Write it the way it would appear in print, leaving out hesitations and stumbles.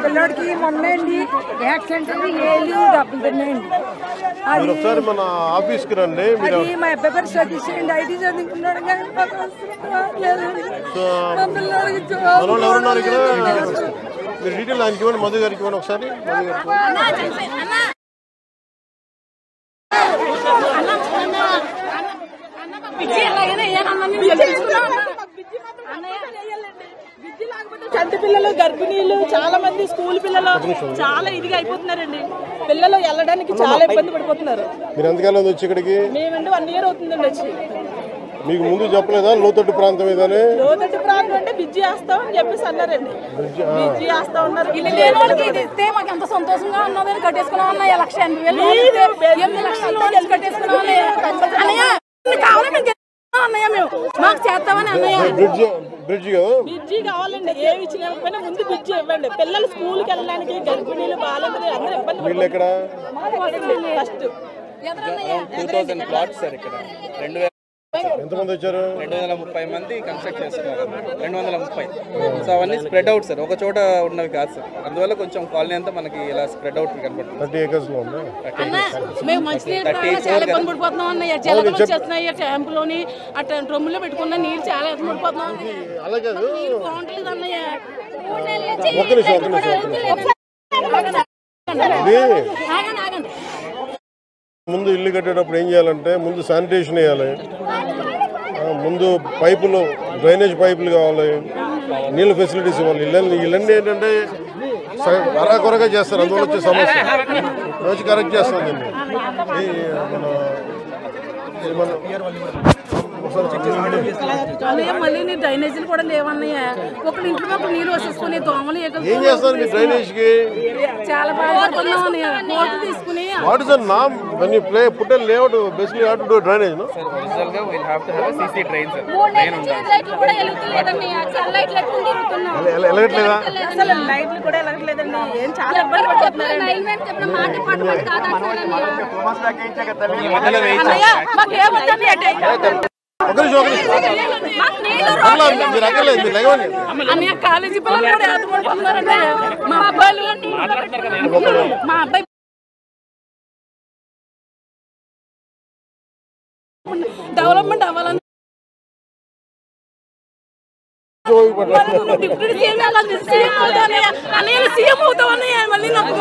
పిల్లడికి మొన్నండి accident ఏళ్ళు డబ్బులు తిన్నాయండి. అది ఒకసారి మన ఆఫీస్కి రండి. అది మా అబ్బాయి పేరు సతీష్ అండి, ఐటీ చదువుకున్నాడు. కానీ మా పిల్లడికి ఎవరున్నారు ఇక్కడ? మీరు డీటెయిల్ ఆయనకి ఇవ్వండి, మధు గారికి ఇవ్వండి ఒకసారి. చంటి పిల్లలు, గర్భిణీలు, చాలా మంది స్కూల్ పిల్లలు చాలా ఇదిగా అయిపోతున్నారండి. పిల్లలు వెళ్ళడానికి చాలా ఇబ్బంది పడిపోతున్నారు. మీరు ఎంతకాలం వచ్చి ఇక్కడికి? మేమండి 1 year అవుతుందండి వచ్చి. మీకు ముందు చెప్పలేదా లోతట్టు ప్రాంతం ఏదని? లోతట్టు ప్రాంతం అంటే బ్రిడ్జి వేస్తాం అని చెప్పేసి అన్నారండి. బ్రిడ్జి వేస్తా ఉన్నారు. మాకు ఎంత సంతోషంగా ఉన్నదని కట్టేసుకున్నాం అన్న 1,80,000 కట్టేసుకున్నాం అన్నయ్య. మేము మాకు చేస్తామని అన్నయ్య. బ్రిడ్జి కావాలండి. ఏమి ఇచ్చినా ముందు బ్రిడ్జి ఇవ్వండి. పిల్లలు స్కూల్కి వెళ్ళడానికి, గర్భిణీలు, బాలింతలు అందరూ ఇబ్బంది. వీళ్ళు ఎక్కడ? ఫస్ట్ 2000 ప్లాట్స్ సార్ ఇక్కడ. 2000 ఎంతమంది వచ్చారు? 230 మంది కన్స్ట్రక్ట్ చేస్తున్నారు. 230. సో అవన్నీ స్ప్రెడ్ అవుట్ సార్, ఒక చోట ఉన్నవి కాదు సార్. అందువల్ల కొంచెం కాలనీ అంతా మనకి ఇలా స్ప్రెడ్ అవుట్ కనపడుతుంది. 30 acres లో ఉందా? మేము మంచినీళ్ళు చాలా ఇబ్బంది పడిపోతున్నాం అన్నయ్య. జలగలు వచ్చేస్తున్నాయి క్యాంపులోని, అట్లా డ్రమ్ములో పెట్టుకున్న నీళ్ళు చాలా ఇబ్బంది పడిపోతున్నాం. అలాగే బాగుంటలేదు అన్నయ్య. ఒక్క నిమిషం. ముందు ఇల్లు కట్టేటప్పుడు ఏం చేయాలంటే ముందు శానిటేషన్ వేయాలి, ముందు పైపులు, డ్రైనేజ్ పైపులు కావాలి, నీళ్ళ ఫెసిలిటీస్ ఇవ్వాలి. ఇళ్ళన్నీ ఏంటంటే అరాకొరగా చేస్తారు, అందువల్ల వచ్చే సమస్య రోజు కరెక్ట్ చేస్తాం దీన్ని. మళ్ళీ నీ డ్రైనేజీలు కూడా లేవన్నయ్య. ఒకళ్ళు ఇంట్లో ఒకళ్ళు నీళ్ళు వచ్చేసుకుని దోమలు ఏం చేస్తారు మీ డ్రైనేజ్ కి? చాలా బాగుపడుతున్నాం అన్నయ్య. కోర్టు తీసుకుని what is the name when you play put a layout basically you have to do drainage no sir original ga we'll have to have a CC drain sir. drain ఉండాలి. లైట్లు కూడా ఎలుగుతలేదన్నయ్య. చాలా లైట్లు ఎట్టుకొని తిరుగుతున్నాం. ఎలగట్లేదా? అసలు లైట్లు కూడా ఎలగట్లేదండి. ఏం చాలా ఇబ్బంది పడుతున్నారు. మాట పాట కాదు ఈ మధ్యలో వేయించాం. అన్నయ్య కాలేజీ పిల్లలు కూడా ఆదుకుంటున్నారన్నయ్య. మా అబ్బాయిలు డెవలప్మెంట్ అవ్వాలని డిప్యూటీ సీఎం అన్నయ్య సీఎం అవుతావు అన్నయ్య. మళ్ళీ నాకు